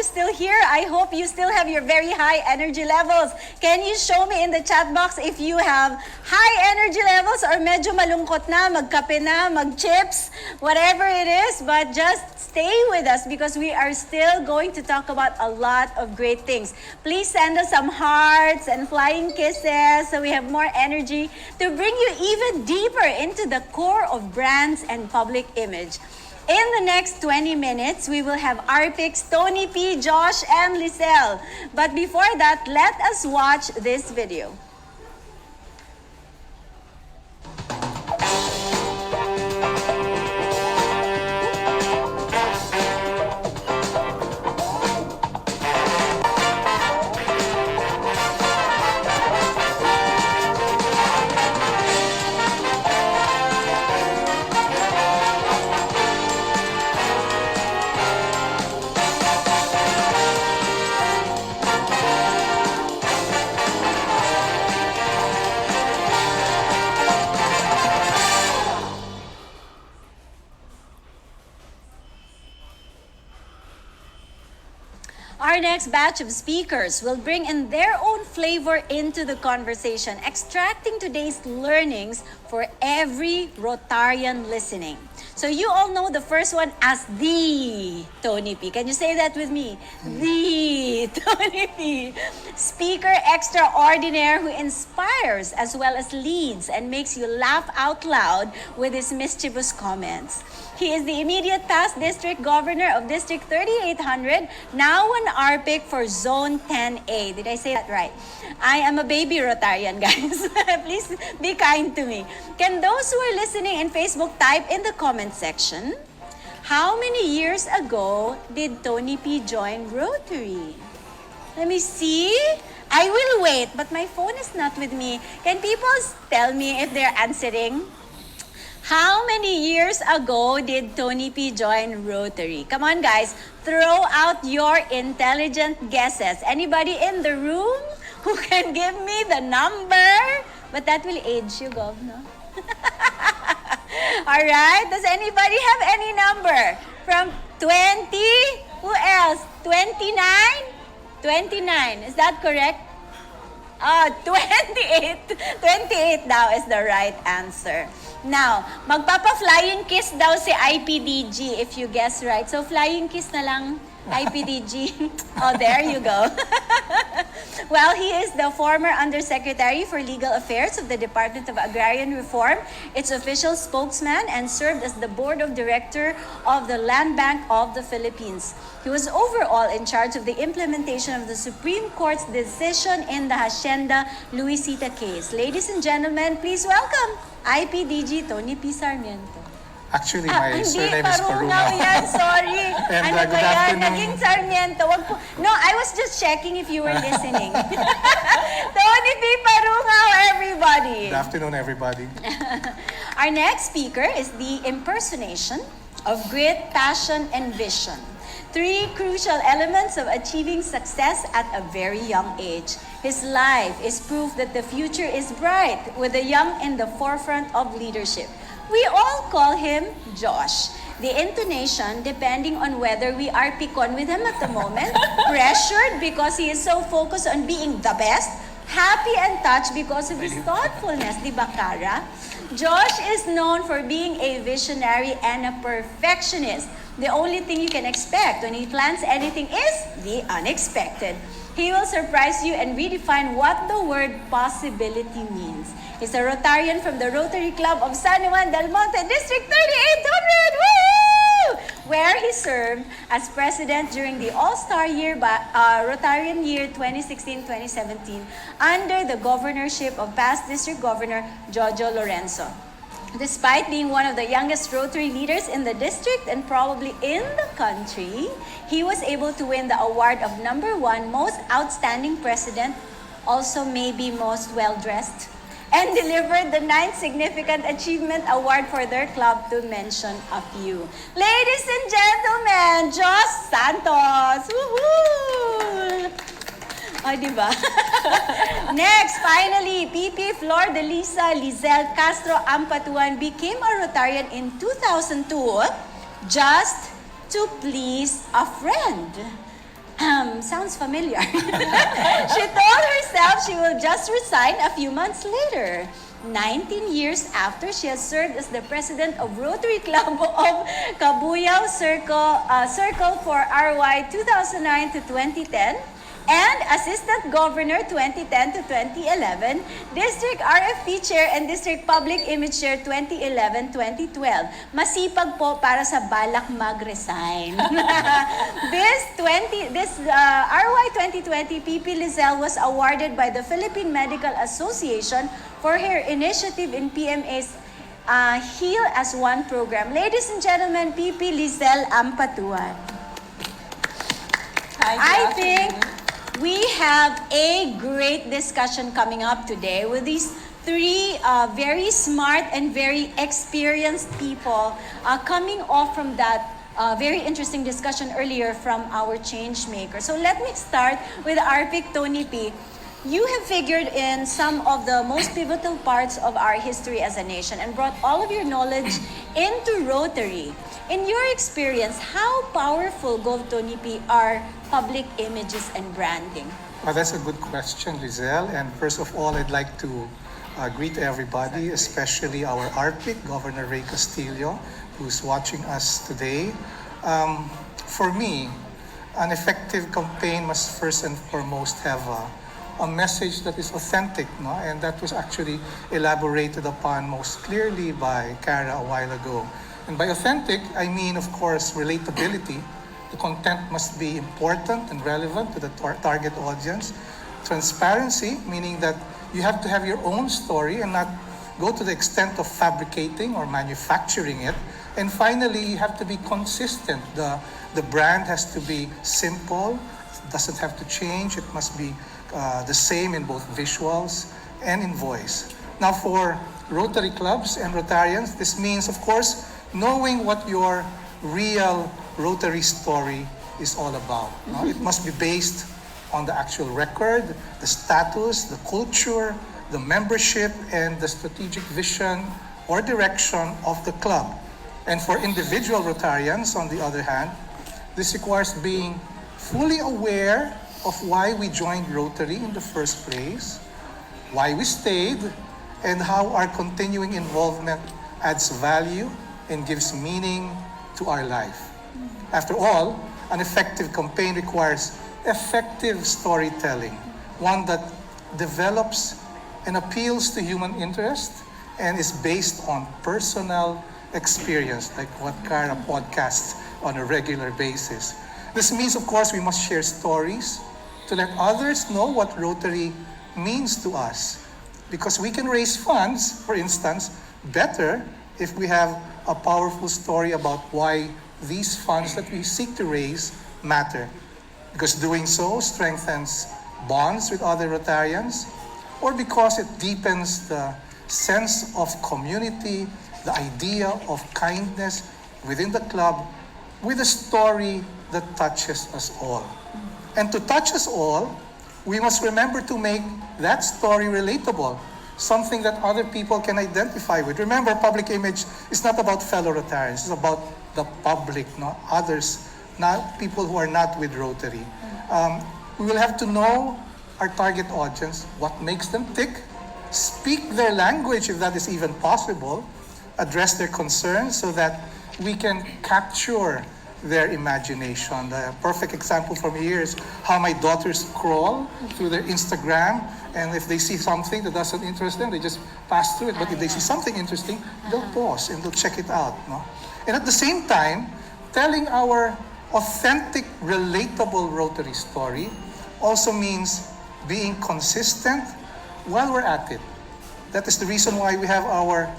still here. I hope you still have your very high energy levels. Can you show me in the chat box if you have high energy levels or medyo malungkot na, magkape na, mag-chips, whatever it is, but just stay with us because we are still going to talk about a lot of great things. Please send us some hearts and flying kisses so we have more energy to bring you even deeper into the core of brands and public image. In the next 20 minutes, we will have our picks, Tony P, Josh, and Lizelle. But before that, let us watch this video. Our next batch of speakers will bring in their own flavor into the conversation, extracting today's learnings for every Rotarian listening. So you all know the first one as the Tony P. Can you say that with me? The Tony P. Speaker extraordinaire who inspires as well as leads and makes you laugh out loud with his mischievous comments. He is the immediate past district governor of District 3800, now an RPIC for Zone 10A. Did I say that right? I am a baby Rotarian, guys. Please be kind to me. Can those who are listening in Facebook type in the comment section, how many years ago did Tony P join Rotary? Let me see. I will wait, but my phone is not with me. Can people tell me if they're answering? How many years ago did Tony P join Rotary? Come on, guys. Throw out your intelligent guesses. Anybody in the room who can give me the number? But that will age you, Gov, no? All right. Does anybody have any number? From 20? Who else? 29? 29. Is that correct? 28. 28 daw is the right answer. Now, magpapa-flying kiss daw si IPDG if you guess right. So, flying kiss na lang, IPDG. Oh, there you go. Well, he is the former Undersecretary for Legal Affairs of the Department of Agrarian Reform, its official spokesman, and served as the Board of Director of the Land Bank of the Philippines. He was overall in charge of the implementation of the Supreme Court's decision in the Hacienda Luisita case. Ladies and gentlemen, please welcome IPDG Tony P. Sarmiento. Actually, my surname is Parungaw Parungaw. yan, sorry. And, Ano ba good yan? afternoon. Naging Sarmiento. Wag po. No, I was just checking if you were listening. Tony P. Parungaw, everybody. Good afternoon, everybody. Our next speaker is the impersonation of grit, passion, and vision. Three crucial elements of achieving success at a very young age. His life is proof that the future is bright with the young in the forefront of leadership. We all call him Josh. The intonation, depending on whether we are picon with him at the moment, pressured because he is so focused on being the best, happy and touched because of his thoughtfulness, di ba, Kara? Josh is known for being a visionary and a perfectionist. The only thing you can expect when he plans anything is the unexpected. He will surprise you and redefine what the word possibility means. He's a Rotarian from the Rotary Club of San Juan del Monte, District 3800, woo! Where he served as president during the All-Star Year, Rotarian Year 2016-2017 under the governorship of past District Governor Jojo Lorenzo. Despite being one of the youngest Rotary leaders in the district and probably in the country, he was able to win the award of #1 Most Outstanding President, also maybe Most Well-Dressed, and delivered the 9th Significant Achievement Award for their club, to mention a few. Ladies and gentlemen, Josh Santos! Woohoo! O, diba? Next, finally, PP Flor de Lisa Lizelle Castro Ampatuan became a Rotarian in 2002 just to please a friend. sounds familiar. She told herself she will just resign a few months later. 19 years after she has served as the president of Rotary Club of Cabuyao Circle for RY 2009 to 2010 and Assistant Governor 2010 to 2011, District RFP Chair and District Public Image Chair 2011-2012. Masipag po para sa balak mag-resign. This RY 2020 PP Lizelle was awarded by the Philippine Medical Association for her initiative in PMA's Heal as One program. Ladies and gentlemen, PP Lizelle Ampatuan. I think we have a great discussion coming up today with these three very smart and very experienced people coming off from that very interesting discussion earlier from our change maker. So let me start with Arpic Tony P. You have figured in some of the most pivotal parts of our history as a nation and brought all of your knowledge into Rotary. In your experience, how powerful, Gov. Tony P, are public images and branding? Well, that's a good question, Lizelle. And first of all, I'd like to greet everybody, especially our RPIC, Governor Ray Castillo, who's watching us today. For me, an effective campaign must first and foremost have a message that is authentic, no? And that was actually elaborated upon most clearly by Cara a while ago. And by authentic, I mean, of course, relatability. The content must be important and relevant to the target audience. Transparency, meaning that you have to have your own story and not go to the extent of fabricating or manufacturing it. And finally, you have to be consistent. The brand has to be simple, it doesn't have to change, it must be the same in both visuals and in voice. Now for Rotary clubs and Rotarians, this means, of course, knowing what your real Rotary story is all about. No? It must be based on the actual record, the status, the culture, the membership, and the strategic vision or direction of the club. And for individual Rotarians, on the other hand, this requires being fully aware of why we joined Rotary in the first place, why we stayed, and how our continuing involvement adds value and gives meaning to our life. After all, an effective campaign requires effective storytelling, one that develops and appeals to human interest and is based on personal experience, like what Cara podcasts on a regular basis. This means, of course, we must share stories to let others know what Rotary means to us. Because we can raise funds, for instance, better if we have a powerful story about why these funds that we seek to raise matter. Because doing so strengthens bonds with other Rotarians, or because it deepens the sense of community, the idea of kindness within the club, with a story that touches us all. And to touch us all, we must remember to make that story relatable, something that other people can identify with. Remember, public image is not about fellow Rotarians, it's about the public, not others, not people who are not with Rotary. We will have to know our target audience, what makes them tick, speak their language if that is even possible, address their concerns so that we can capture their imagination. The perfect example from here is how my daughters scroll through their Instagram, and if they see something that doesn't interest them, they just pass through it. But if they see something interesting, they'll pause and they'll check it out. No? And at the same time, telling our authentic, relatable Rotary story also means being consistent while we're at it. That is the reason why we have our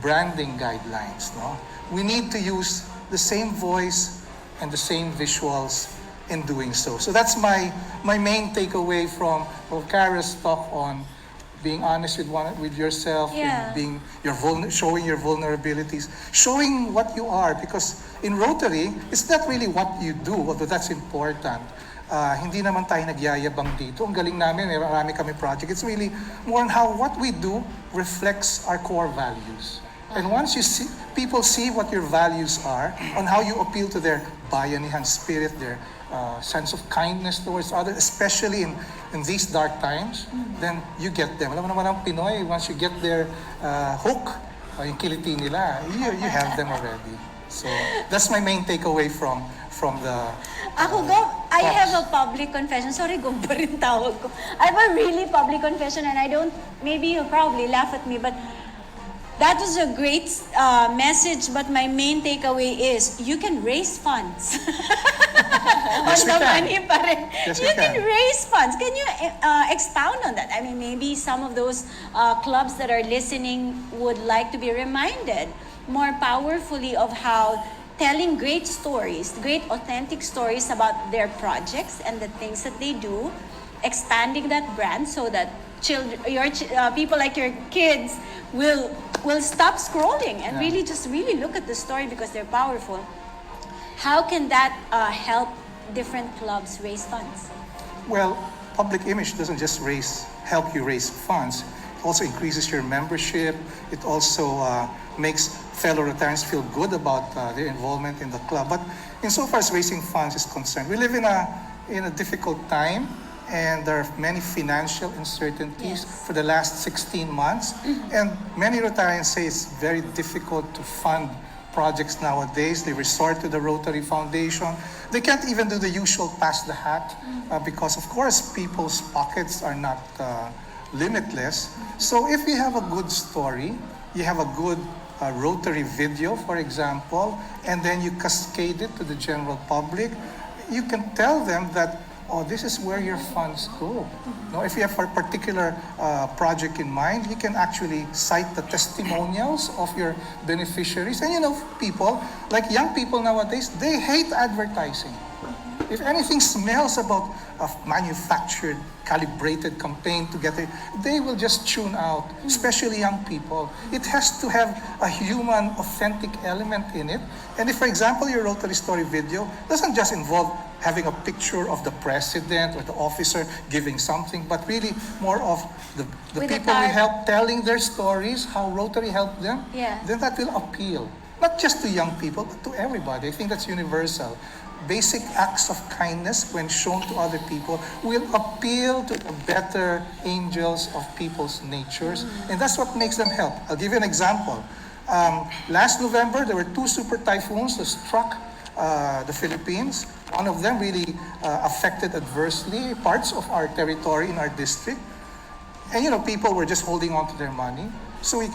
branding guidelines. No? We need to use the same voice and the same visuals in doing so. So that's my main takeaway from Cara's talk on being honest with yourself, Yeah. and showing your vulnerabilities, showing what you are. Because in Rotary, it's not really what you do, although that's important. Hindi naman tayo nagyayabang dito. Ang galing namin, marami kami project. It's really more on how what we do reflects our core values. And once people see what your values are, on how you appeal to their bayanihan spirit, their sense of kindness towards others, especially in these dark times, then you get them. Alam mo naman ang Pinoy, once you get their hook, yung kiliti nila, you have them already. So that's my main takeaway from the I talks. have a public confession. Sorry, gumba rin tawag ko. I have a really public confession and I don't, maybe you'll probably laugh at me, but that was a great message, but my main takeaway is you can raise funds. Yes, we On the can. money pa rin. Yes, You we can can. raise funds. Can you expound on that? I mean, maybe some of those clubs that are listening would like to be reminded more powerfully of how telling great stories, great authentic stories about their projects and the things that they do, expanding that brand so that children, people like your kids will stop scrolling and Yeah. really look at the story because they're powerful. How can that help different clubs raise funds? Well, public image doesn't just help you raise funds. It also increases your membership. It also makes fellow Rotarians feel good about their involvement in the club. But insofar as raising funds is concerned, we live in a difficult time, and there are many financial uncertainties Yes. for the last 16 months. And many Rotarians say it's very difficult to fund projects nowadays. They resort to the Rotary Foundation. They can't even do the usual pass the hat because, of course, people's pockets are not limitless. So if you have a good story, you have a good Rotary video, for example, and then you cascade it to the general public, you can tell them that, oh, this is where your funds go. No, if you have a particular project in mind, you can actually cite the testimonials of your beneficiaries. And people, like young people nowadays, they hate advertising. If anything smells about a manufactured, calibrated campaign to get it, they will just tune out, especially young people. It has to have a human, authentic element in it. And if, for example, your Rotary Story video doesn't just involve having a picture of the president or the officer giving something, but really more of the With a people we tar- help telling their stories, how Rotary helped them, Yeah. then that will appeal. Not just to young people, but to everybody. I think that's universal. Basic acts of kindness, when shown to other people, will appeal to the better angels of people's natures. And that's what makes them help. I'll give you an example. Last November, there were 2 super typhoons that struck the Philippines. One of them really affected adversely parts of our territory in our district. And people were just holding on to their money. So we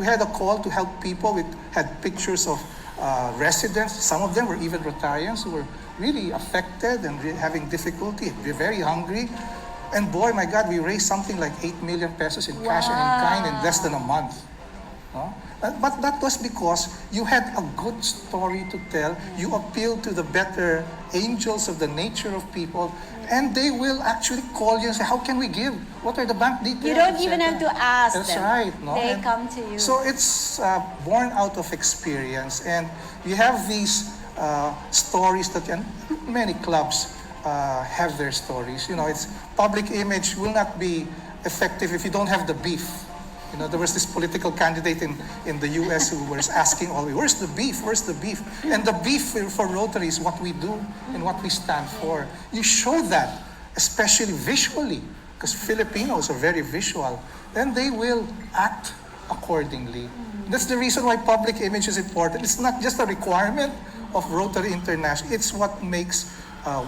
had a call to help people. We had pictures of residents. Some of them were even Rotarians who were really affected and having difficulty. They're very hungry. And boy, my God, we raised something like 8 million pesos in cash and in kind in less than a month. No? But that was because you had a good story to tell. You appealed to the better angels of the nature of people, and they will actually call you and say, how can we give? What are the bank details? You don't even have to ask That's them. right. No? They And come to you. So it's born out of experience, and you have these stories that many clubs have their stories. It's public image will not be effective if you don't have the beef. There was this political candidate in the US who was asking always, where's the beef? Where's the beef? And the beef for Rotary is what we do and what we stand for. You show that, especially visually, because Filipinos are very visual, then they will act accordingly. That's the reason why public image is important. It's not just a requirement of Rotary International. It's what makes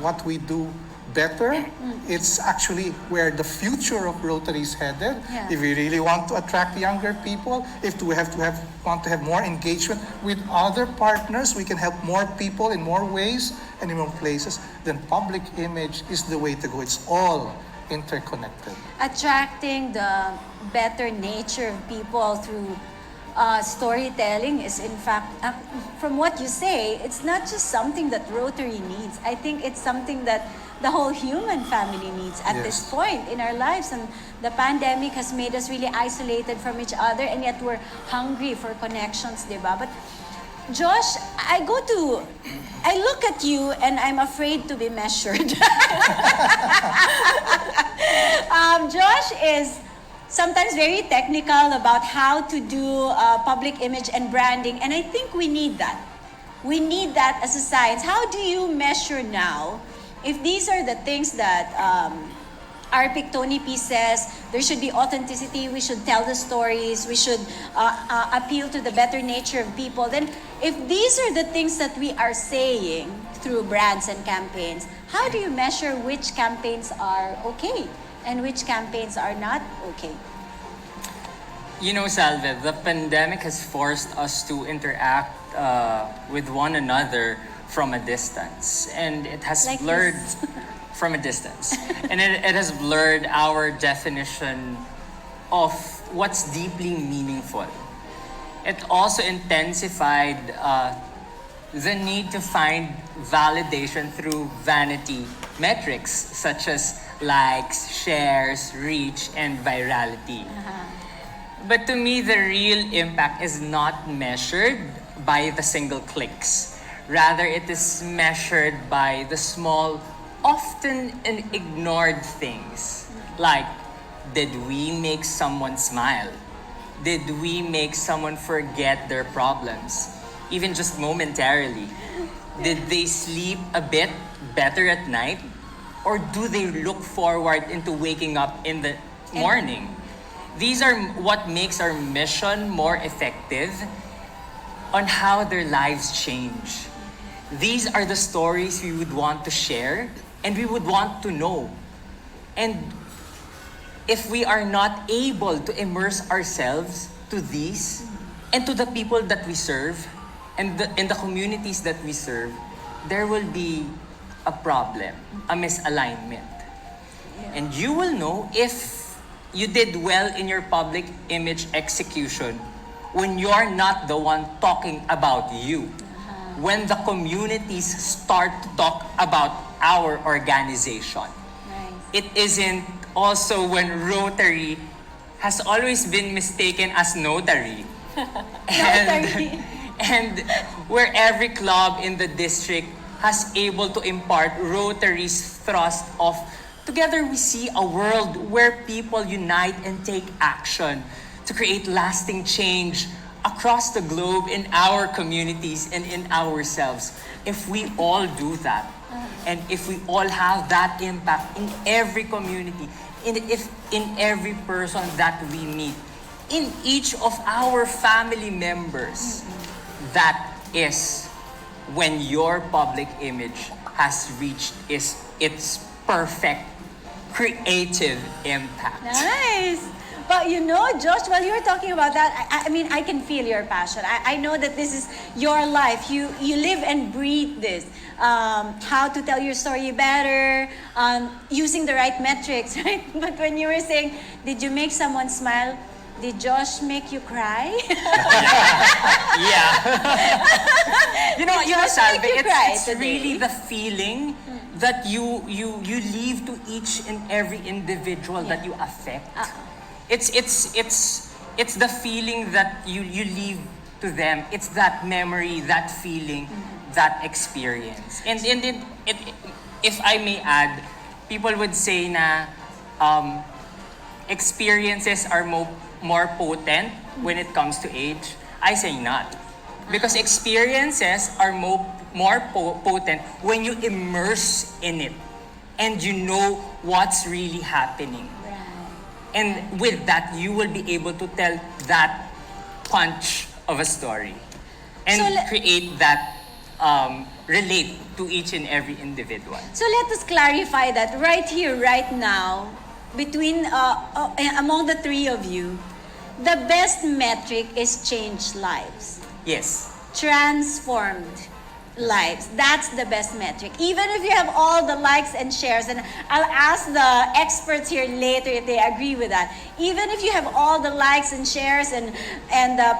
what we do better. It's actually where the future of Rotary is headed. Yeah. If we really want to attract younger people, if we want to have more engagement with other partners, we can help more people in more ways and in more places, then public image is the way to go. It's all interconnected. Attracting the better nature of people through storytelling is, in fact, from what you say, it's not just something that Rotary needs. I think it's something that the whole human family needs at this Yes. point in our lives. And the pandemic has made us really isolated from each other, and yet we're hungry for connections, diba? But Josh, I look at you and I'm afraid to be measured. Josh is sometimes very technical about how to do public image and branding, and I think we need that. We need that as a science. How do you measure now if these are the things that Arpic Tony P says, there should be authenticity, we should tell the stories, we should appeal to the better nature of people, then if these are the things that we are saying through brands and campaigns, how do you measure which campaigns are okay and which campaigns are not okay? You know, Salve, the pandemic has forced us to interact with one another from a distance. And it has Like blurred this. from a distance. And it has blurred our definition of what's deeply meaningful. It also intensified the need to find validation through vanity metrics such as likes, shares, reach, and virality. But to me, the real impact is not measured by the single clicks. Rather, it is measured by the small, often ignored things. Like, did we make someone smile? Did we make someone forget their problems? Even just momentarily. Did they sleep a bit better at night? Or do they look forward into waking up in the morning? These are what makes our mission more effective on how their lives change. These are the stories we would want to share and we would want to know. And if we are not able to immerse ourselves to these and to the people that we serve and in the communities that we serve, there will be a problem, a misalignment. And you will know if you did well in your public image execution when you're not the one talking about you. When the communities start to talk about our organization. Nice. It isn't also when Rotary has always been mistaken as notary. Notary. And where every club in the district has able to impart Rotary's thrust of together we see a world where people unite and take action to create lasting change across the globe in our communities and in ourselves. If we all do that, and if we all have that impact in every community, in every person that we meet, in each of our family members, that is when your public image has reached its perfect creative impact. Nice. But you know, Josh, while you were talking about that, I mean, I can feel your passion. I know that this is your life. You live and breathe this. How to tell your story better, using the right metrics, right? But when you were saying, did you make someone smile? Did Josh make you cry? Yeah. you know, Josh Salve, make you cry it's today? really the feeling that you leave to each and every individual that you affect. It's the feeling that you leave to them. It's that memory, that feeling, that experience. And if I may add, people would say na experiences are more potent when it comes to age. I say not. Because experiences are more potent when you immerse in it and you know what's really happening. And with that, you will be able to tell that punch of a story and So create that, relate to each and every individual. So let us clarify that right here, right now, between among the three of you, the best metric is changed lives, Yes. transformed lives. That's the best metric. Even if you have all the likes and shares, and I'll ask the experts here later if they agree with that. Even if you have all the likes and shares and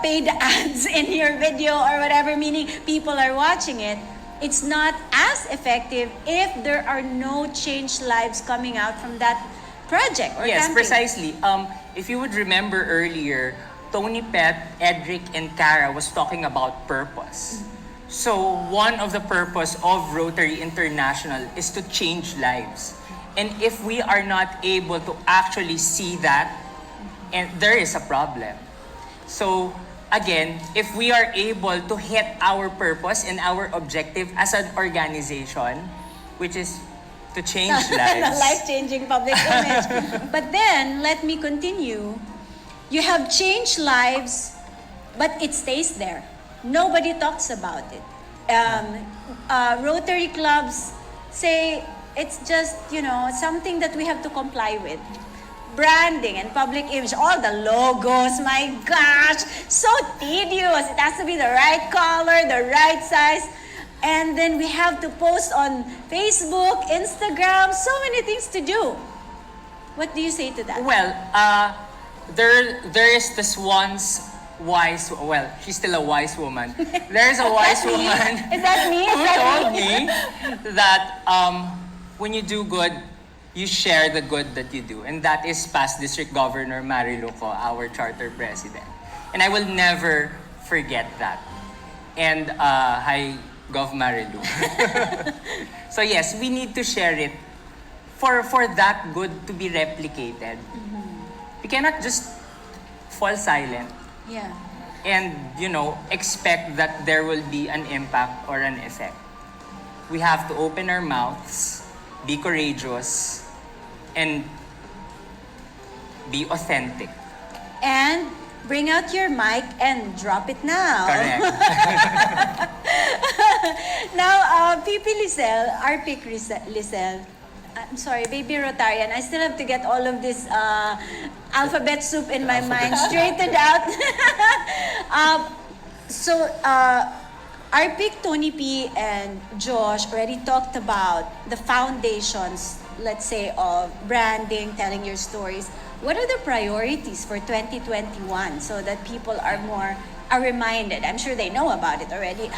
paid ads in your video or whatever, meaning people are watching it, it's not as effective if there are no changed lives coming out from that project or Yes, campaign. precisely. If you would remember earlier, Tony Pet, Edric, and Cara was talking about purpose. So one of the purpose of Rotary International is to change lives. And if we are not able to actually see that, and there is a problem. So again, if we are able to hit our purpose and our objective as an organization, which is To change lives. Life-changing public image. But then, let me continue. You have changed lives, but it stays there. Nobody talks about it. Rotary clubs say it's just, something that we have to comply with. Branding and public image, all the logos, my gosh, so tedious. It has to be the right color, the right size. And then we have to post on Facebook, Instagram, so many things to do. What do you say to that? Well, there is this once wise, well, she's still a wise woman. There's a wise woman Is that me? Is who that told me? me that when you do good, you share the good that you do. And that is past District Governor Mariluco, our charter president. And I will never forget that. And hi, Gov Marilu. So yes, we need to share it for that good to be replicated. We cannot just fall silent Yeah. and, expect that there will be an impact or an effect. We have to open our mouths, be courageous, and be authentic. And bring out your mic and drop it now. Correct. Now, PP Lizelle, RPIC Lizelle, I'm sorry, baby Rotarian, I still have to get all of this alphabet soup in my mind straightened out. RPIC, Tony P, and Josh already talked about the foundations, let's say, of branding, telling your stories. What are the priorities for 2021 so that people are reminded? I'm sure they know about it already.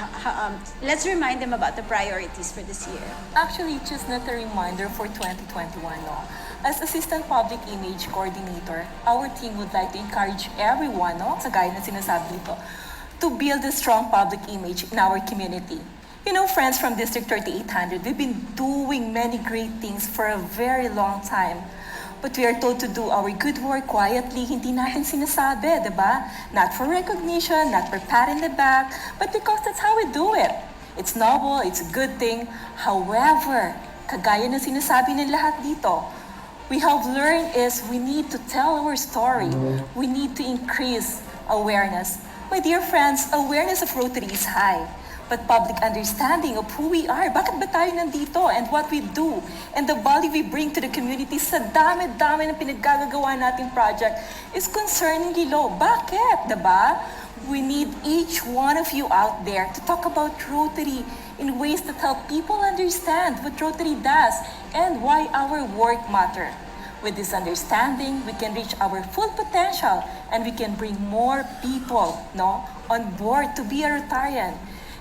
Let's remind them about the priorities for this year. Actually, just not a reminder for 2021, no. As Assistant Public Image Coordinator, our team would like to encourage everyone, no, sa gaya na sinasabi dito, to build a strong public image in our community. Friends from District 3800, we've been doing many great things for a very long time. But we are told to do our good work quietly, hindi natin sinasabi, diba? Not for recognition, not for pat in the back, but because that's how we do it. It's noble, it's a good thing. However, kagaya ng sinasabi ng lahat dito, we have learned is we need to tell our story. We need to increase awareness. My dear friends, awareness of Rotary is high. But public understanding of who we are, bakit ba tayo nandito, and what we do, and the value we bring to the community sa dami-dami ng pinaggagawa nating project is concerningly low. Bakit? Diba? We need each one of you out there to talk about Rotary in ways that help people understand what Rotary does and why our work matter. With this understanding, we can reach our full potential and we can bring more people on board to be a Rotarian.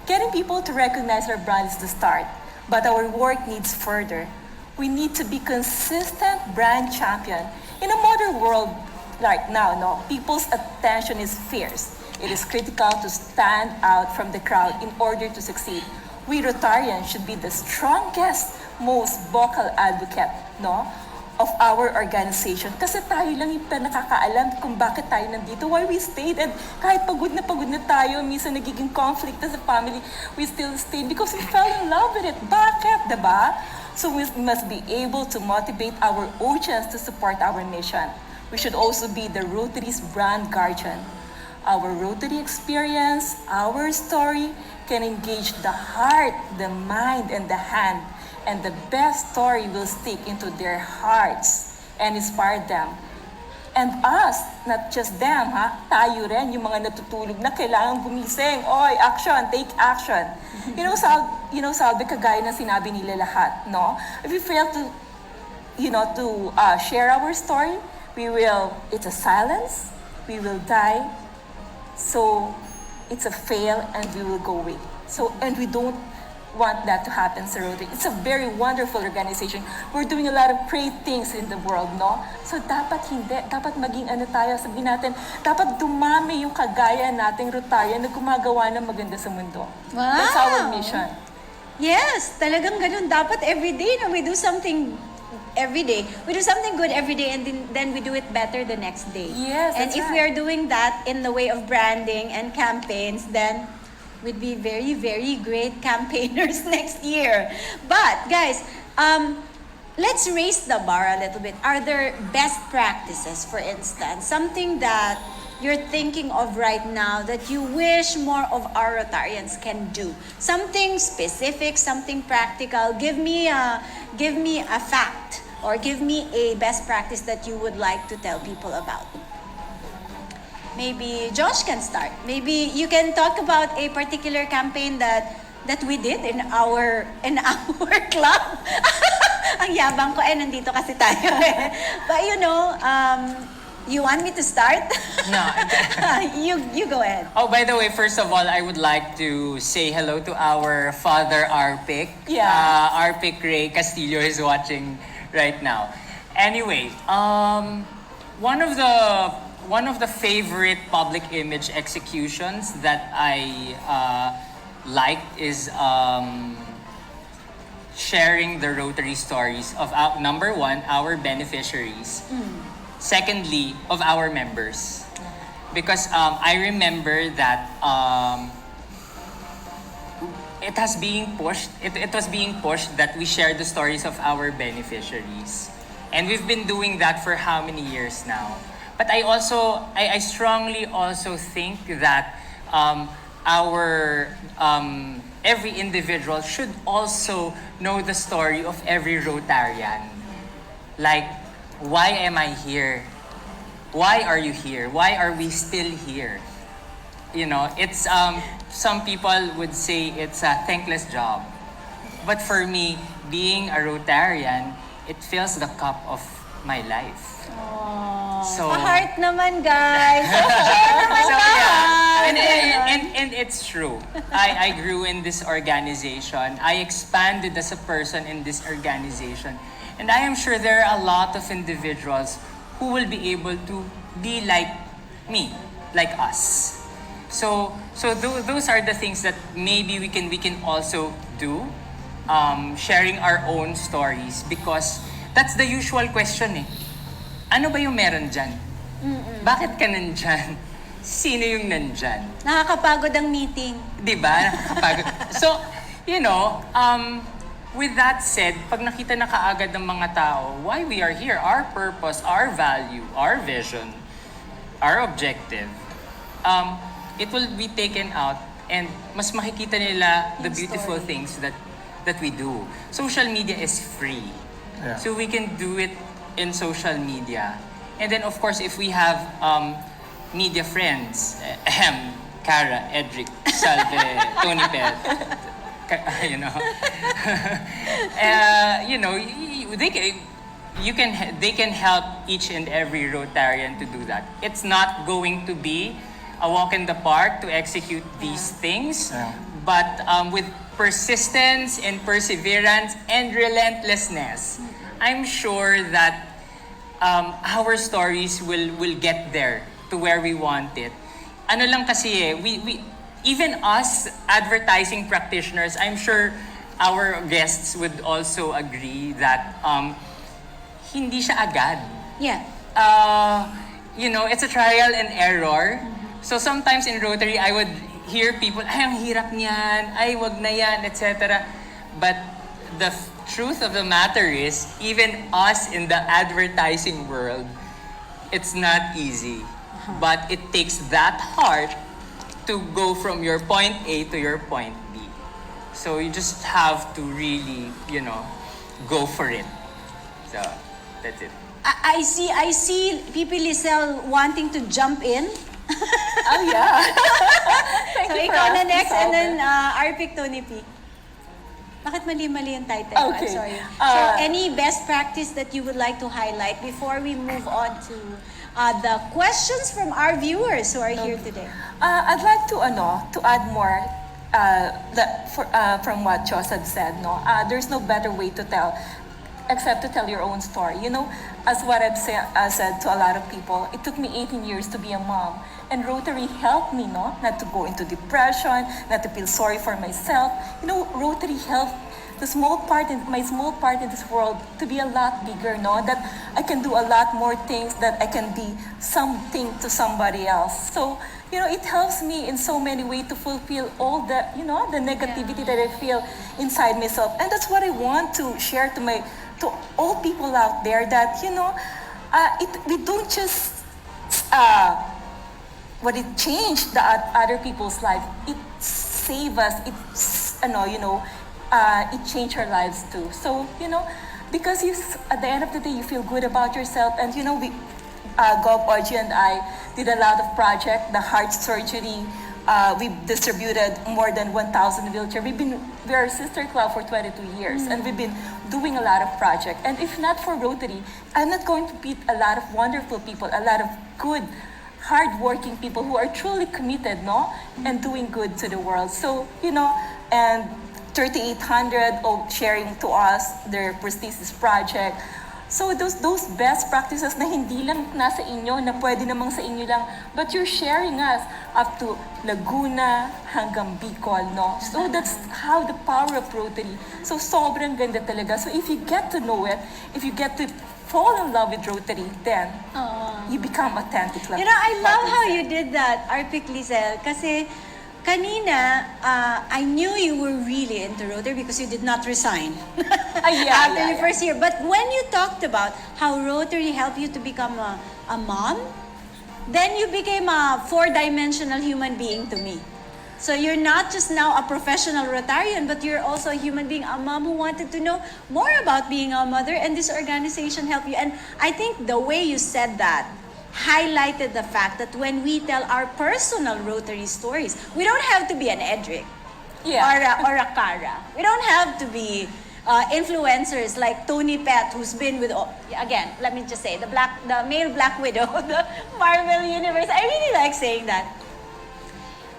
Getting people to recognize our brand is the start, but our work needs further. We need to be consistent brand champion. In a modern world like now, people's attention is fierce. It is critical to stand out from the crowd in order to succeed. We Rotarians should be the strongest, most vocal advocate, of our organization. Kasi tayo lang yung nakakaalam kung bakit tayo nandito, why we stayed, and kahit pagod na tayo, minsan nagiging conflict as a family, we still stayed because we fell in love with it. Bakit, diba? So we must be able to motivate our audience to support our mission. We should also be the Rotary's brand guardian. Our Rotary experience, our story, can engage the heart, the mind, and the hand. And the best story will stick into their hearts and inspire them. And us, not just them, tayo rin, yung mga natutulog na kailangan gumising. Oy, action, take action. Salve, kagaya na sinabi nila lahat, no? If we fail to, share our story, it's a silence, we will die. So, it's a fail and we will go away. And we don't want that to happen sa Rotary. It's a very wonderful organization. We're doing a lot of great things in the world, no? So dapat hindi, dapat maging tayo, sabihin natin, dapat dumami yung kagaya nating Rotarian na gumagawa ng maganda sa mundo. Wow! That's our mission. Yes, talagang ganun. Dapat everyday we do something every day. We do something good every day and then we do it better the next day. Yes, and that's if right. we are doing that in the way of branding and campaigns, then we'd be very, very great campaigners next year. But guys, let's raise the bar a little bit. Are there best practices, for instance, something that you're thinking of right now that you wish more of our Rotarians can do? Something specific, something practical. Give me a fact or give me a best practice that you would like to tell people about. Maybe Josh can start. Maybe you can talk about a particular campaign that we did in our club. Ang yabang ko, nandito kasi tayo eh. But you want me to start? No. You go ahead. Oh, by the way, first of all, I would like to say hello to our father, Arpic. Yeah. Arpic Ray Castillo is watching right now. Anyway, one of the favorite public image executions that I liked is sharing the Rotary stories of number one, our beneficiaries. Secondly, of our members. Because I remember that it was being pushed that we share the stories of our beneficiaries. And we've been doing that for how many years now? But I strongly also think that our every individual should also know the story of every Rotarian. Like, why am I here? Why are you here? Why are we still here? It's some people would say it's a thankless job. But for me, being a Rotarian, it fills the cup of my life. So, Pa-heart naman, guys. Share naman so ka. yeah, and it's true. I grew in this organization. I expanded as a person in this organization. And I am sure there are a lot of individuals who will be able to be like me, like us. So those are the things that maybe we can also do, sharing our own stories, because that's the usual question eh. Ano ba yung meron dyan? Bakit ka nandyan? Sino yung nandyan? Nakakapagod ang meeting. Diba? Nakakapagod. So, with that said, pag nakita na kaagad ng mga tao, why we are here, our purpose, our value, our vision, our objective, it will be taken out and mas makikita nila the Yung beautiful story. things that we do. Social media is free. Yeah. So we can do it in social media. And then of course, if we have media friends, Cara, Edric, Salve, Tony Pet, they can help each and every Rotarian to do that. It's not going to be a walk in the park to execute these things, Yeah. but with persistence and perseverance and relentlessness, I'm sure that our stories will get there to where we want it. Ano lang kasi we even us advertising practitioners, I'm sure our guests would also agree that hindi siya agad. Yeah. It's a trial and error. So sometimes in Rotary, I would hear people, ay, ang hirap niyan, ay, wag na yan, etc. But the truth of the matter is, even us in the advertising world, it's not easy. But it takes that heart to go from your point A to your point B. So you just have to really, go for it. So that's it. I see Pipi Lizelle wanting to jump in. Oh, yeah. Thank So you for ikaw na asking, next and then Salve. Arpic Tony P. Bakit mali-mali yung title ko? I'm Okay. sorry. So any best practice that you would like to highlight before we move on to the questions from our viewers who are here today? I'd like to add more from what Chos had said. There's no better way to tell except to tell your own story. As what I've said to a lot of people, it took me 18 years to be a mom. And Rotary helped me, not to go into depression, not to feel sorry for myself. Rotary helped my small part in this world to be a lot bigger, that I can do a lot more things, that I can be something to somebody else. So, it helps me in so many ways to fulfill all the negativity that I feel inside myself. And that's what I want to share to to all people out there that, we don't just what it changed the other people's life. It saved us. It changed our lives too. So because at the end of the day you feel good about yourself, and we, Gov, Orgy, and I did a lot of projects. The heart surgery. We've distributed more than 1,000 wheelchairs. We are a sister club for 22 years, and we've been doing a lot of projects. And if not for Rotary, I'm not going to meet a lot of wonderful people, a lot of good, hardworking people who are truly committed, and doing good to the world. So, and 3,800 sharing to us their prestigious project. So those best practices na hindi lang nasa inyo, na pwede namang sa inyo lang, but you're sharing us up to Laguna hanggang Bicol, So that's how the power of Rotary. So sobrang ganda talaga. So if you get to know it, if you get to fall in love with Rotary, then you become authentic. Like I love how you did that, Arpic Lizelle, kasi kanina, I knew you were really into Rotary because you did not resign after your first year. But when you talked about how Rotary helped you to become a mom, then you became a four-dimensional human being to me. So you're not just now a professional Rotarian, but you're also a human being, a mom who wanted to know more about being a mother, and this organization helped you. And I think the way you said that highlighted the fact that when we tell our personal Rotary stories, we don't have to be an Edric or a Cara. We don't have to be influencers like Tony Pett, who's been with, again, let me just say, the male Black Widow of the Marvel Universe. I really like saying that.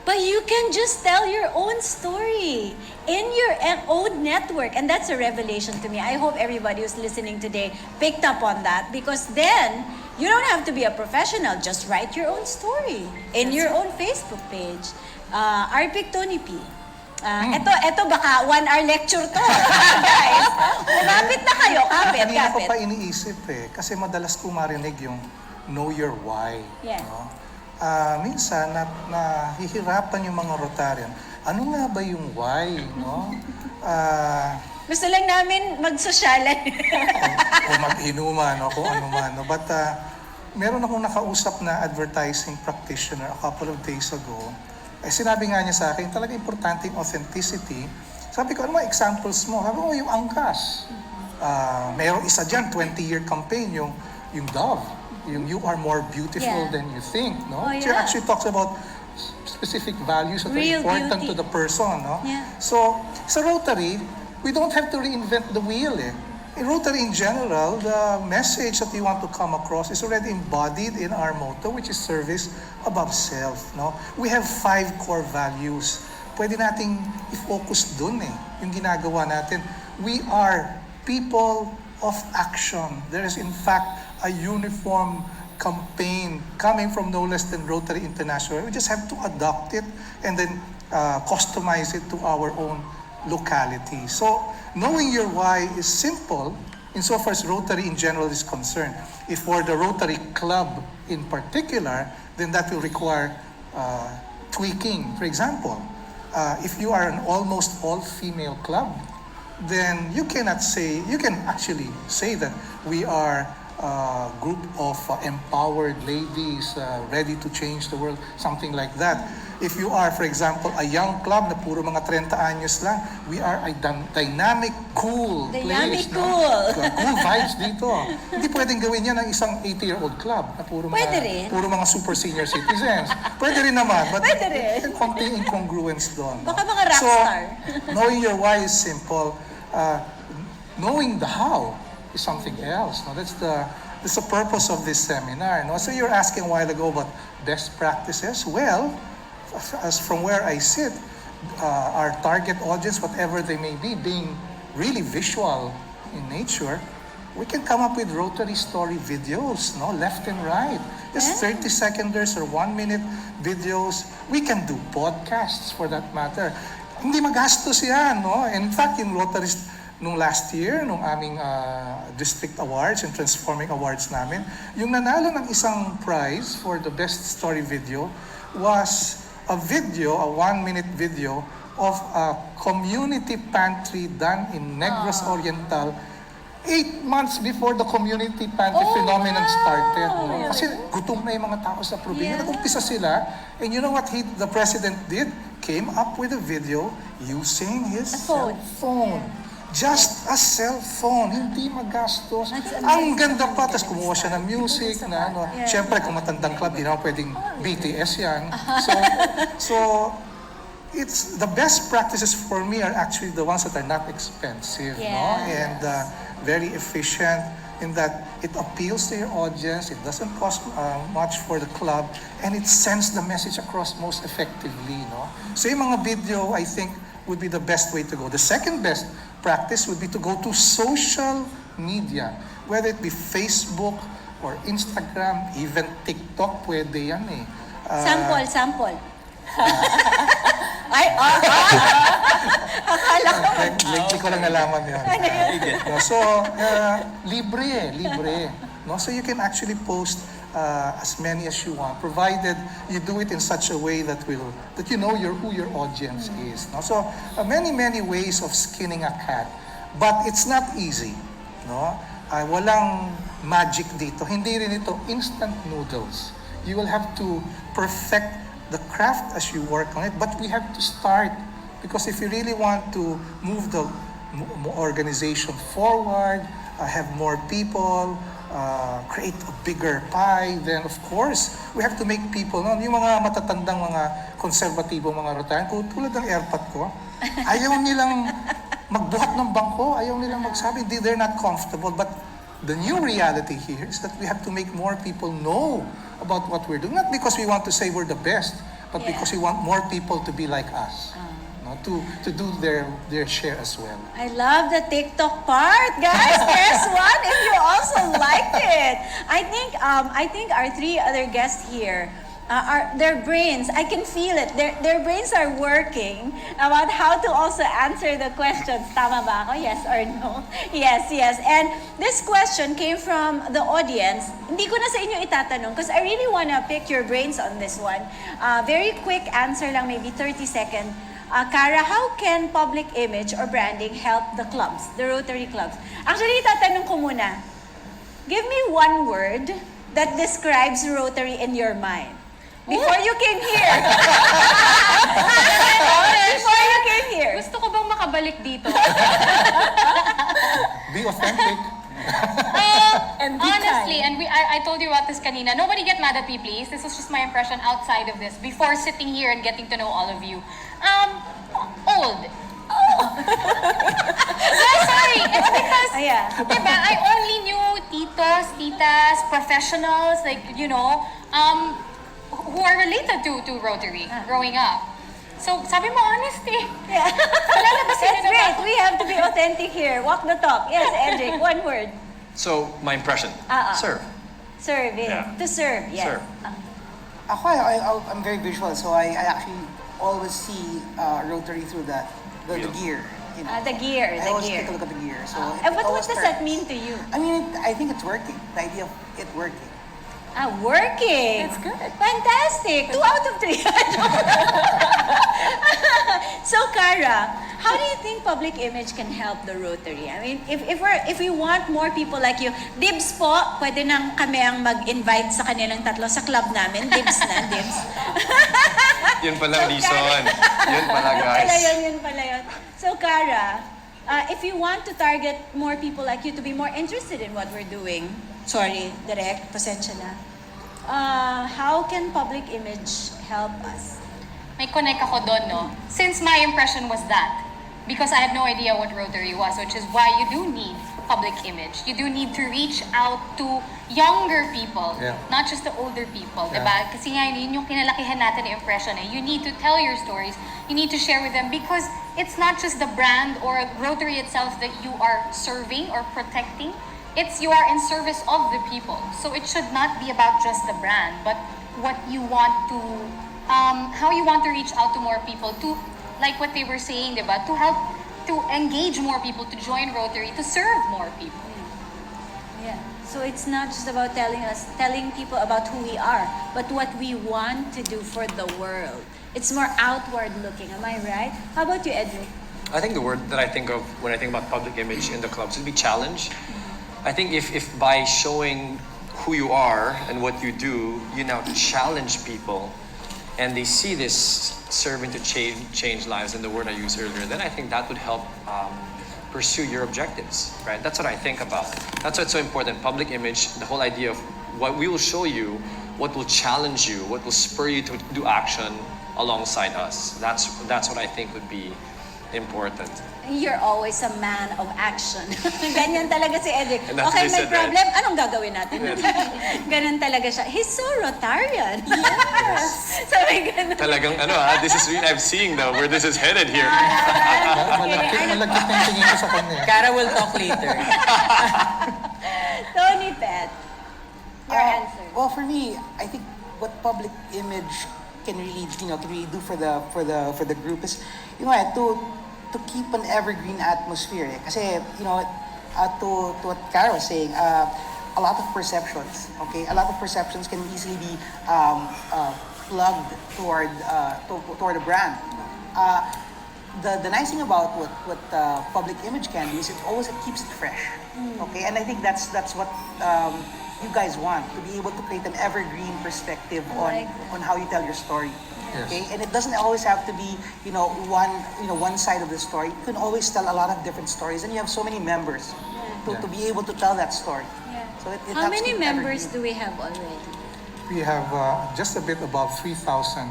But you can just tell your own story in your own network. And that's a revelation to me. I hope everybody who's listening today picked up on that, because then you don't have to be a professional. Just write your own story in your own Facebook page. Arpic Tony P. Ito baka 1-hour lecture to. Guys, kumapit na kayo. Kanina ko Kapit. pa iniisip kasi madalas ko marinig yung know your why. Yeah. Minsan, nahihirapan yung mga Rotarian. Ano nga ba yung why? Gusto lang namin magsosyalan. O mag-inuman o kung ano man. But meron akong nakausap na advertising practitioner a couple of days ago. Sinabi nga niya sa akin, talaga importante yung authenticity. Sabi ko, ano mga examples mo? Sabi ko, yung angkas. Meron isa dyan, 20-year campaign, yung Dove. Yung you are more beautiful than you think. She actually talks about specific values that Real are important beauty. to the person. Yeah. So, sa Rotary, we don't have to reinvent the wheel. In Rotary in general, the message that we want to come across is already embodied in our motto, which is service above self. We have 5 core values. Pwede nating i-focus dun yung ginagawa natin. We are people of action. There is in fact a uniform campaign coming from no less than Rotary International. We just have to adopt it and then customize it to our own locality. So, knowing your why is simple insofar as Rotary in general is concerned. If for the Rotary Club in particular, then that will require tweaking. For example, if you are an almost all-female club, then you can actually say that we are a group of empowered ladies ready to change the world, something like that. If you are, for example, a young club na puro mga 30 anyos lang, we are a dynamic, cool place. Cool. Cool vibes dito. Hindi pwedeng gawin yan ng isang 80-year-old club na puro mga super senior citizens. Pwede rin naman, but konting incongruence doon. Baka mga rockstar. So, knowing your why is simple. Knowing the how is something else. That's the purpose of this seminar. So you're asking a while ago about best practices. Well, as from where I sit, our target audience, whatever they may be, being really visual in nature, we can come up with Rotary story videos, left and right. Just 30-seconders or 1-minute videos. We can do podcasts for that matter. Hindi magastos yan, In fact, in Rotary, nung last year, nung aming district awards and transforming awards namin, yung nanalo ng isang prize for the best story video was a 1-minute video of a community pantry done in Negros Oriental 8 months before the community pantry Oh, phenomenon wow. started. No? Really? Kasi gutom na yung mga tao sa probinsya. Yeah. Nag-umpisa sila. And you know what the president did? Came up with a video using his A phone. cell phone. Just a cell phone, hindi magastos. That's Ang amazing. ganda pa, tapos kumuha siya ng music na ano. Yeah. Siyempre, kung matandang club, di naman pwedeng BTS yan. So, it's the best practices for me are actually the ones that are not expensive, no? Yeah. And very efficient in that it appeals to your audience, it doesn't cost much for the club, and it sends the message across most effectively, no? So yung mga video, I think, would be the best way to go. The second best practice would be to go to social media, whether it be Facebook or Instagram, even TikTok, pwede yan eh. Sample. Ay, akala ko. Hindi ko lang nalaman yun. No, so, libre. No? So you can actually post as many as you want, provided you do it in such a way that you know who your audience is. No? So, many ways of skinning a cat. But it's not easy. No? Walang magic dito. Hindi rin ito instant noodles. You will have to perfect the craft as you work on it, but we have to start, because if you really want to move the organization forward, have more people, create a bigger pie, then of course, we have to make people, no? Yung mga matatandang mga konserbatibong mga Rotarian, tulad ng airpot ko, ayaw nilang magbuhat ng bangko, ayaw nilang magsabi, they're not comfortable, but the new reality here is that we have to make more people know about what we're doing. Not because we want to say we're the best, but Yeah. because we want more people to be like us. No, to do their share as well. I love the TikTok part, guys. Press one if you also liked it. I think our three other guests here, their brains, I can feel it. Their brains are working about how to also answer the questions. Tama ba ako? Yes or no? Yes. And this question came from the audience. Hindi ko na sa inyo itatanong because I really wanna pick your brains on this one. Very quick answer lang, maybe 30 seconds. Cara, how can public image or branding help the clubs, the Rotary clubs? Actually, itatanong ko muna. Give me one word that describes Rotary in your mind. Before you came here. Before you came here. Gusto ko bang makabalik dito? Be authentic. And be Honestly, kind. and I told you about this kanina. Nobody get mad at me, please. This was just my impression outside of this, before sitting here and getting to know all of you. Old. Yeah, sorry. It's because, Yeah. diba, I only knew titos, titas, professionals, like, who are related to Rotary growing up. So, sabi mo, honesty. Yeah. Lalabas That's yun great. ako. We have to be authentic here. Walk the talk. Yes, Edric, one word. So, my impression. Serve. Serve. Yeah. To serve, yes. Serve. Ako, I'm very visual, so I actually always see Rotary through the gear. You know. The gear, I the always gear. take a look at the gear. So And it what always does starts- that mean to you? I mean, I think it's working. The idea of it working. Working. That's good. Fantastic. 2 out of 3. So, Cara, how do you think public image can help the Rotary? I mean, if we want more people like you, dibs po, pwede nang kami ang mag-invite sa kanilang tatlo sa club namin. Dibs na, dibs. Yun pala, reason. Yun pala, Yun pala yun. So, Cara, if you want to target more people like you to be more interested in what we're doing, sorry, direct, pasensya na. How can public image help us? May connect ako doon, no? Since my impression was that, because I had no idea what Rotary was, which is why you do need public image. You do need to reach out to younger people, Yeah. not just the older people, Yeah. diba? Kasi nga yun yung kinalakihan natin yung impression eh. You need to tell your stories, you need to share with them because it's not just the brand or Rotary itself that you are serving or protecting. It's you are in service of the people. So it should not be about just the brand, but what you want to, how you want to reach out to more people, to, like what they were saying, diba? To help, to engage more people, to join Rotary, to serve more people. Yeah. So it's not just about telling people about who we are, but what we want to do for the world. It's more outward looking. Am I right? How about you, Edric? I think the word that I think of when I think about public image in the clubs would be challenge. I think if by showing who you are and what you do, you now challenge people and they see this serving to change lives, and the word I used earlier, then I think that would help pursue your objectives, right? That's what I think about. That's why it's so important. Public image, the whole idea of what we will show you, what will challenge you, what will spur you to do action alongside us. That's what I think would be important. You're always a man of action. Ganyan talaga si Edric. And that's Okay, what may I said, right? problem, anong gagawin natin? Ganun talaga siya. He's so Rotarian. Yes. Sabi ganun. Talagang this is really, I'm seeing now where this is headed here. Malagkit na yung tingin ko sa kanya. Cara will talk later. Tony Pet, your answer. Well, for me, I think what public image can really, do for the group is, to keep an evergreen atmosphere. Kasi, to what Cara was saying, a lot of perceptions, okay? A lot of perceptions can easily be plugged toward a brand. The nice thing about what public image can do is it keeps it fresh, okay? And I think that's what you guys want, to be able to create an evergreen perspective on how you tell your story. Yes. Okay, and it doesn't always have to be one side of the story. You can always tell a lot of different stories, and you have so many members to be able to tell that story. Yeah. So it How helps many keep members evergreen. do we have already? We have just a bit above 3,000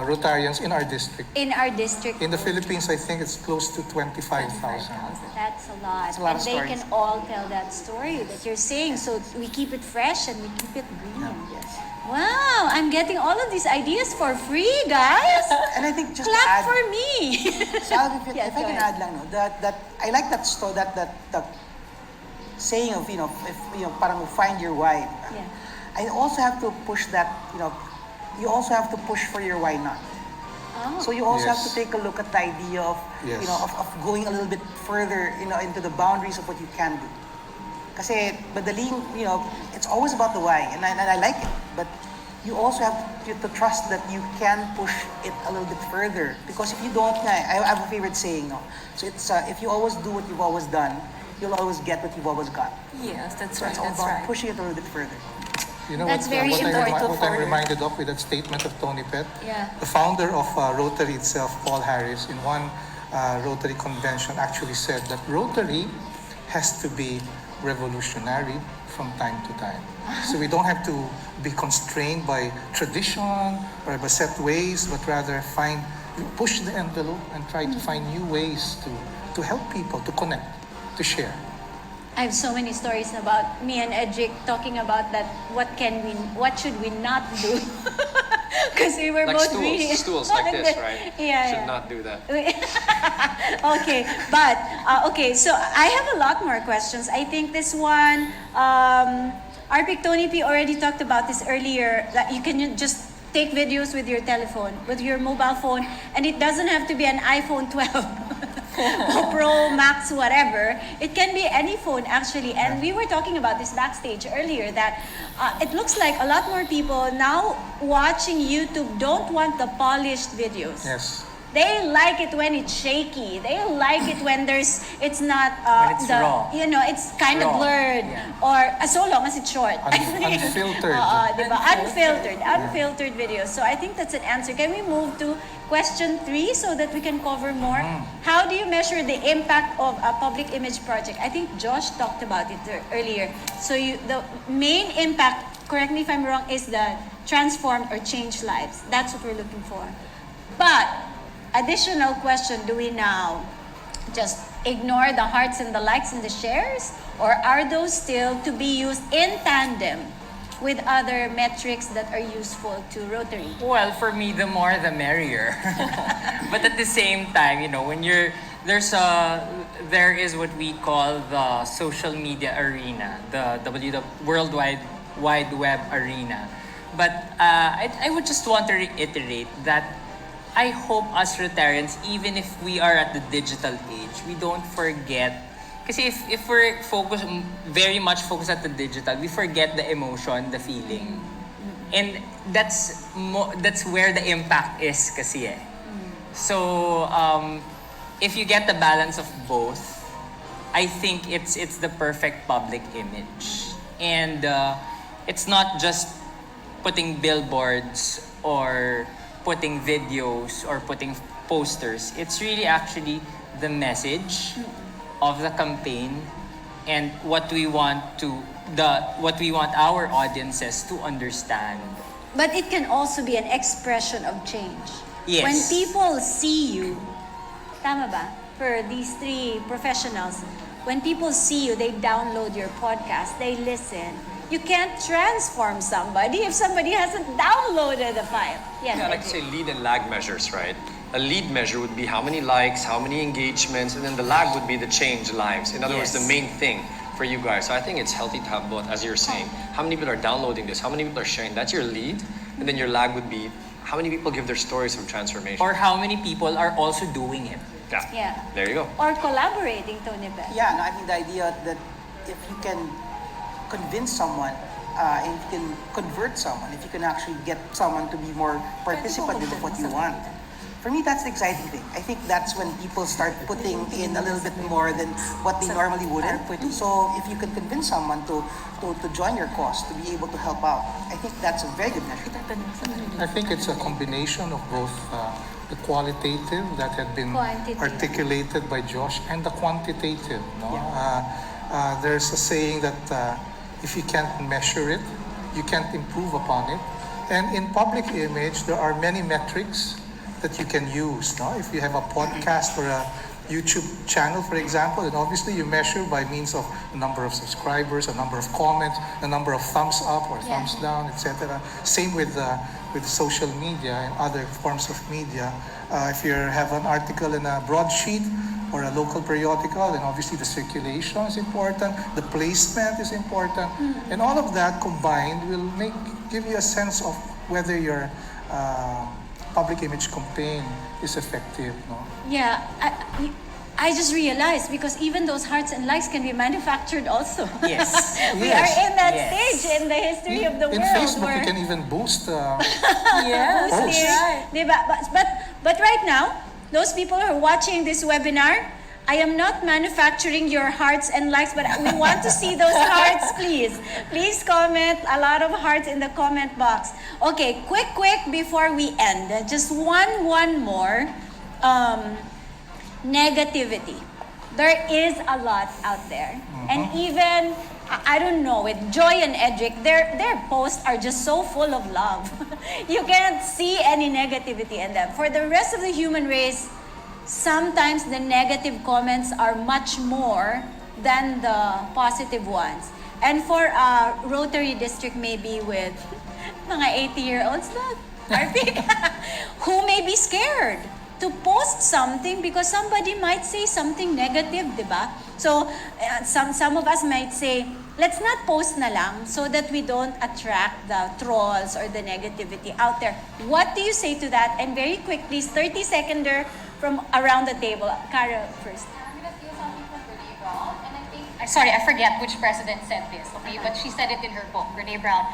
Rotarians in our district. In our district. In the Philippines, I think it's close to 25,000. That's a lot. That's a lot And of they stories. can all tell that story that you're saying. So we keep it fresh and we keep it green. Yes. Wow, I'm getting all of these ideas for free, guys. And I think just to Clap add, for me. Sal, if Yes, I go can ahead. add lang, no, that I like that story, that saying of if parang find your why. Yeah. I also have to push that, you also have to push for your why not. Oh. So you also have Yes. to take a look at the idea of Yes. of going a little bit further, into the boundaries of what you can do. Kasi madaling, it's always about the why, and I like it, but you also have to trust that you can push it a little bit further. Because if you don't, I have a favorite saying, no. So it's if you always do what you've always done, you'll always get what you've always got. Yes, that's So right. it's all That's about right. pushing it a little bit further. You know That's very what important I'm for- reminded of with that statement of Tony Pet? Yeah. The founder of Rotary itself, Paul Harris, in one Rotary convention actually said that Rotary has to be revolutionary from time to time. So we don't have to be constrained by tradition or by set ways, but rather push the envelope and try to find new ways to help people, to connect, to share. I have so many stories about me and Edric talking about that. What should we not do? Because we were Like both really stools like this, right? Yeah. Should not do that. Okay, but okay. So I have a lot more questions. I think this one, Arpic Tony P already talked about this earlier. That you can just take videos with your telephone, with your mobile phone, and it doesn't have to be an iPhone 12. Pro Max, whatever. It can be any phone actually. And we were talking about this backstage earlier that it looks like a lot more people now watching YouTube don't want the polished videos. Yes. They like it when it's shaky. They like it when it's not When it's raw. It's kind of Raw. blurred, Yeah. or as so long as it's short. Unfiltered. Diba? Unfiltered videos. So I think that's an answer. Can we move to question 3 so that we can cover more? How do you measure the impact of a public image project? I think Josh talked about it earlier. So the main impact, correct me if I'm wrong, is the transformed or changed lives. That's what we're looking for. But additional question, do we now just ignore the hearts and the likes and the shares? Or are those still to be used in tandem with other metrics that are useful to Rotary? Well, for me, the more the merrier. But at the same time, when there is what we call the social media arena, the World Wide Web arena. But I would just want to reiterate that I hope us Rotarians, even if we are at the digital age, we don't forget. Kasi if we're very much focused at the digital, we forget the emotion, the feeling. And that's where the impact is kasi eh. So, if you get the balance of both, I think it's the perfect public image, and it's not just putting billboards or putting videos or putting posters. It's really actually the message of the campaign and what we want our audiences to understand. But it can also be an expression of change. Yes. When people see you, tama ba? For these three professionals, when people see you, they download your podcast, they listen. You can't transform somebody if somebody hasn't downloaded the file. Yes, Yeah, I like to say lead and lag measures, right? A lead measure would be how many likes, how many engagements, and then the lag would be the change lives. In other words, the Yes. main thing for you guys. So I think it's healthy to have both, as you're saying. How many people are downloading this? How many people are sharing? That's your lead. And then your lag would be how many people give their stories of transformation. Or how many people are also doing it. Yeah. There you go. Or collaborating, Tony Bell. Yeah, no, I think the idea that if you can convince someone and you can convert someone, if you can actually get someone to be more participative of what you want. For me, that's the exciting thing. I think that's when people start putting in a little bit more than what they normally wouldn't. So if you can convince someone to join your cause, to be able to help out, I think that's a very good measure. I think it's a combination of both the qualitative that had been Quantitative. articulated by Josh and the quantitative. No? There's a saying that if you can't measure it, you can't improve upon it. And in public image, there are many metrics that you can use. No? If you have a podcast or a YouTube channel, for example, then obviously you measure by means of the number of subscribers, a number of comments, the number of thumbs up or thumbs down, etc. Same with social media and other forms of media. If you have an article in a broadsheet or a local periodical, then obviously the circulation is important, the placement is important, and all of that combined will give you a sense of whether your public image campaign is effective. No? Yeah, I just realized because even those hearts and likes can be manufactured also. Yes. We Yes. are in that Yes. stage in the history of the In world. Facebook, where you can even boost Yes, Post. Yes. Diba? But right now, those people who are watching this webinar, I am not manufacturing your hearts and likes, but we want to see those hearts, please. Please comment a lot of hearts in the comment box. Okay, quick, before we end, just one more. Negativity. There is a lot out there. And even, I don't know, with Joy and Edric, their posts are just so full of love. You can't see any negativity in them. For the rest of the human race, sometimes the negative comments are much more than the positive ones. And for a Rotary District maybe with mga 80-year-olds na, RP, who may be scared to post something because somebody might say something negative, di ba? So, some of us might say, let's not post na lang so that we don't attract the trolls or the negativity out there. What do you say to that? And very quickly, 30-seconder from around the table. Carol first. I'm gonna steal something from Brene Brown, and I think sorry, I forget which president said this, okay? But she said it in her book, Brene Brown.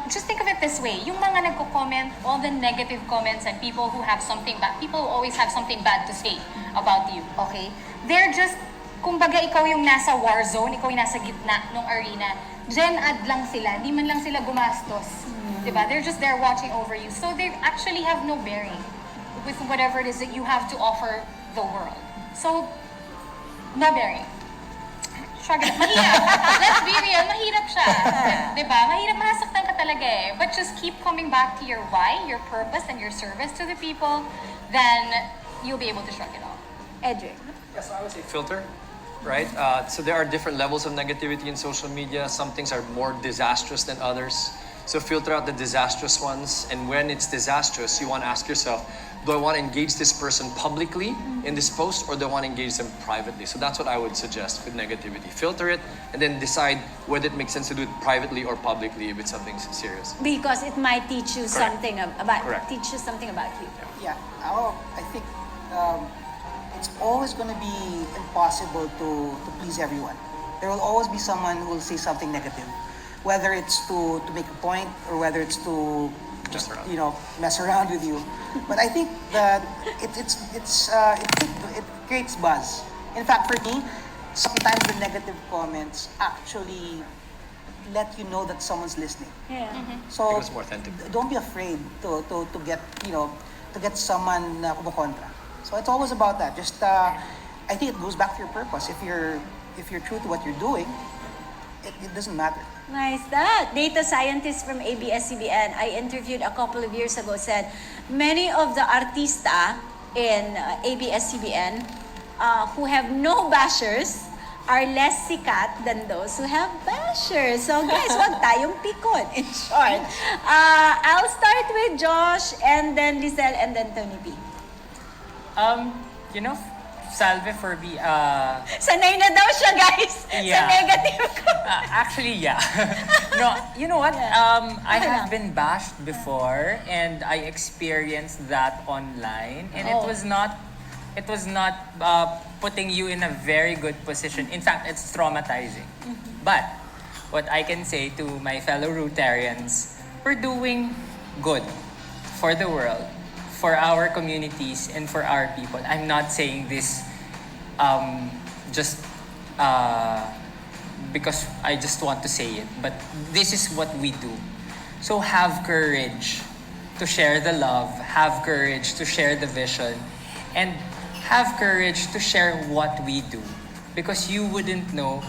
Just think of it this way: yung mga nagko-comment, all the negative comments and people who have something bad, people who always have something bad to say about you, okay? They're just, kumbaga ikaw yung nasa war zone, ikaw yung nasa gitna ng arena. Gen ad lang sila, di man lang sila gumastos, diba? They're just there watching over you, so they actually have no bearing with whatever it is that you have to offer the world. So, no bearing. Struggle. Mahirap. Let's be real, mahirap siya. Diba? Mahirap, mahasaktan ka talaga eh. But just keep coming back to your why, your purpose, and your service to the people, then you'll be able to shrug it off. Edric. Yes, I would say filter, right? So there are different levels of negativity in social media. Some things are more disastrous than others. So filter out the disastrous ones. And when it's disastrous, you want to ask yourself, do I want to engage this person publicly in this post, or do I want to engage them privately? So that's what I would suggest with negativity. Filter it and then decide whether it makes sense to do it privately or publicly if it's something serious. Because it might teach you something about Correct. teach you something about you. Yeah, I think it's always going to be impossible to please everyone. There will always be someone who will say something negative, whether it's to make a point or whether it's to Just around. mess around with you. But I think that it creates buzz. In fact, for me, sometimes the negative comments actually let you know that someone's listening. Yeah. So Becomes more authentic. don't be afraid to get to get someone na kumukontra. So it's always about that. Just I think it goes back to your purpose. If you're true to what you're doing, it doesn't matter. Nice. That data scientist from ABS-CBN I interviewed a couple of years ago said many of the artista in ABS-CBN who have no bashers are less sikat than those who have bashers. So guys, wag tayong pikon, in short. I'll start with Josh, and then Lizelle, and then Tony P. You know, salve for me. Sanay na daw siya, guys, sa Yeah. negative ko. Actually, yeah. No, you know what? I Okay have lang. been bashed before, and I experienced that online, and Oh. it was not putting you in a very good position. In fact, it's traumatizing. But what I can say to my fellow Rotarians, we're doing good for the world, for our communities, and for our people. I'm not saying this just because I just want to say it, but this is what we do. So have courage to share the love, have courage to share the vision, and have courage to share what we do. Because you wouldn't know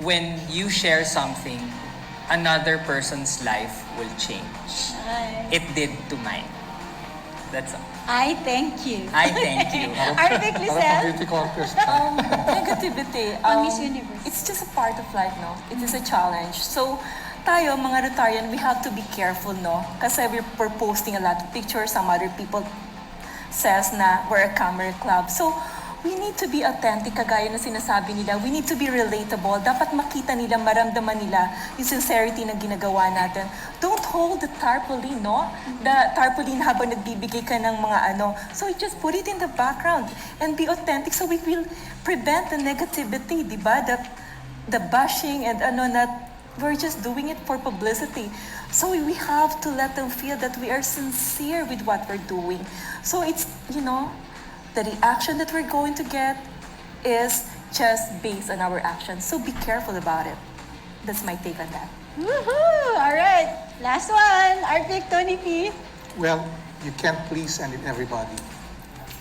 when you share something, another person's life will change. It did to mine. That's all. I thank you. I thank you. Arvic, Parang Lizelle. beauty contest. Negativity, On Miss Universe. it's just a part of life, no? It is a challenge. So, tayo, mga Rotarian, we have to be careful, no? Kasi we're posting a lot of pictures. Some other people says na we're a camera club. So, we need to be authentic, kagaya na sinasabi nila. We need to be relatable. Dapat makita nila, maramdaman nila yung sincerity na ginagawa natin. Don't hold the tarpaulin, no? The tarpaulin habang nagbibigay ka ng mga ano. So, just put it in the background and be authentic so we will prevent the negativity, di ba? The bashing and ano na we're just doing it for publicity. So we have to let them feel that we are sincere with what we're doing. So it's, you know, the reaction that we're going to get is just based on our actions. So be careful about it. That's my take on that. Woohoo! All right. Last one. Arvic, Tony P. Well, you can't please everybody.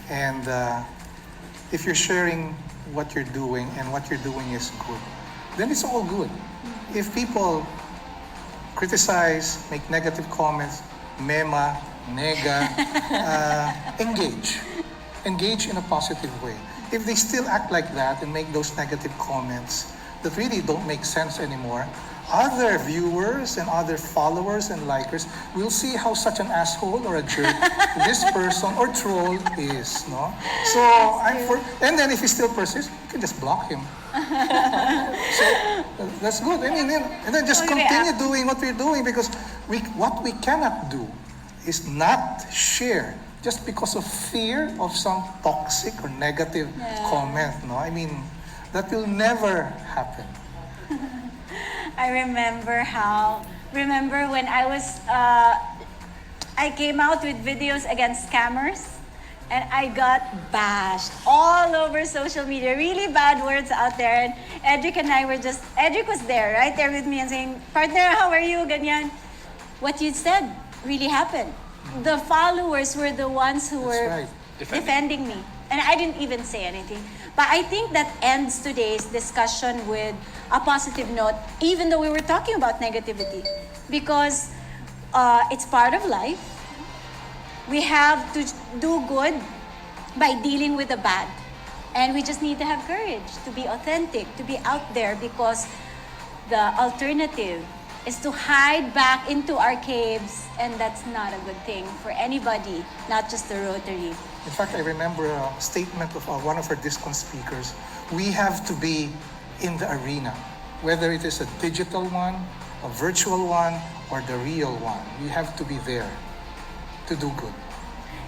And if you're sharing what you're doing and what you're doing is good, then it's all good. If people criticize, make negative comments, mema, nega, engage. Engage in a positive way. If they still act like that and make those negative comments that really don't make sense anymore, other viewers and other followers and likers will see how such an asshole or a jerk this person or troll is, no? So and then if he still persists, you can just block him. So that's good. I mean, and then just continue doing what we're doing, because what we cannot do is not share just because of fear of some toxic or negative comment. No, I mean that will never happen. I remember when I was, I came out with videos against scammers, and I got bashed all over social media. Really bad words out there. And Edric and I were Edric was there, right there with me and saying, partner, how are you? Ganyan. What you said really happened. The followers were the ones who That's were right. defending me. And I didn't even say anything. But I think that ends today's discussion with a positive note, even though we were talking about negativity. Because it's part of life. We have to do good by dealing with the bad. And we just need to have courage to be authentic, to be out there, because the alternative is to hide back into our caves, and that's not a good thing for anybody, not just the Rotary. In fact, I remember a statement of one of our discount speakers. We have to be in the arena, whether it is a digital one, a virtual one, or the real one. We have to be there to do good.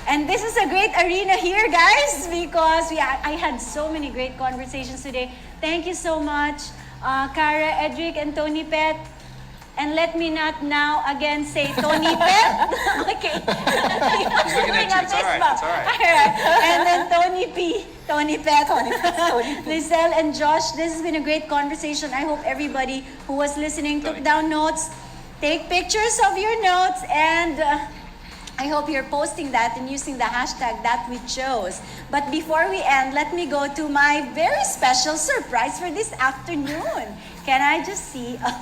And this is a great arena here, guys, because I had so many great conversations today. Thank you so much, Cara, Edric, and Tony Pet. And let me not now again say Tony Pet. Okay. He's looking at you. It's all right. It's all right. Alright. And then Tony P. Tony Pet. Lizelle and Josh, this has been a great conversation. I hope everybody who was listening took down notes. Take pictures of your notes, and I hope you're posting that and using the hashtag that we chose. But before we end, let me go to my very special surprise for this afternoon. Can I just see? All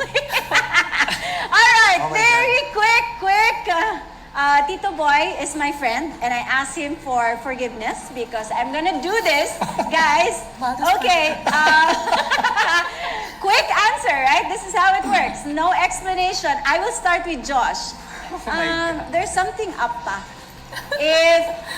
right, Oh my very quick. Tito Boy is my friend, and I asked him for forgiveness because I'm gonna do this, guys. Okay. Quick answer, right? This is how it works. No explanation. I will start with Josh. There's something up pa.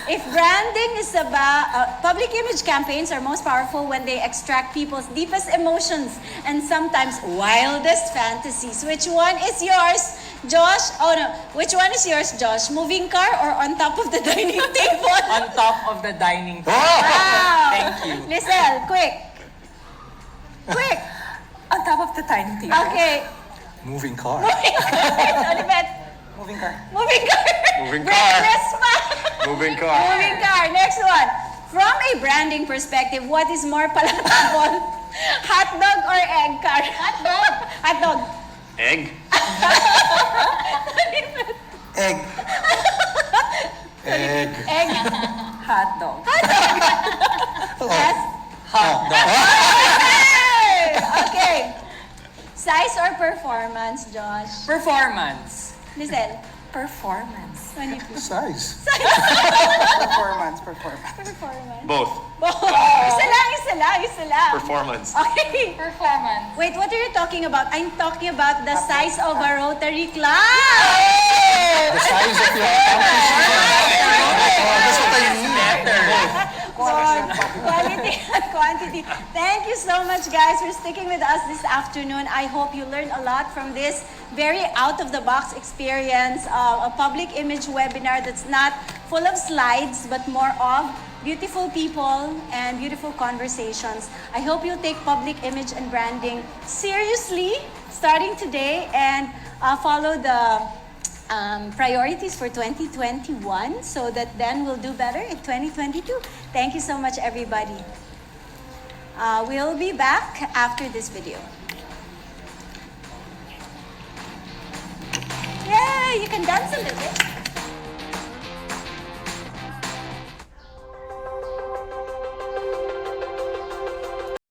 If branding is about public image campaigns are most powerful when they extract people's deepest emotions and sometimes wildest fantasies. Which one is yours, Josh? Oh no, which one is yours, Josh? Moving car or on top of the dining table? On top of the dining table. Wow. Thank you. Lizelle, quick. On top of the tiny table. Okay. Moving car. Olivet. Moving car. Moving car. Moving car. Breathless pa. Moving car. Moving car. Next one. From a branding perspective, what is more palatable? Hot dog or egg car? Hot dog. Hot dog. Egg. Egg. Egg. Egg. Hot dog. Yes. Hot dog. Hey! Okay. Size or performance, Josh? Performance. Lizelle. Performance. Size. Performance. Performance. Both. Isa lang. Performance. Okay. Performance. Wait, what are you talking about? I'm talking about the size of a Rotary Club. The size of your accomplishment. That's what I mean. Quality and quantity. Thank you so much, guys, for sticking with us this afternoon. I hope you learned a lot from this very out-of-the-box experience, a public image webinar that's not full of slides, but more of beautiful people and beautiful conversations. I hope you'll take public image and branding seriously starting today and follow the priorities for 2021 so that then we'll do better in 2022. Thank you so much, everybody. We'll be back after this video. Yay! You can dance a little bit.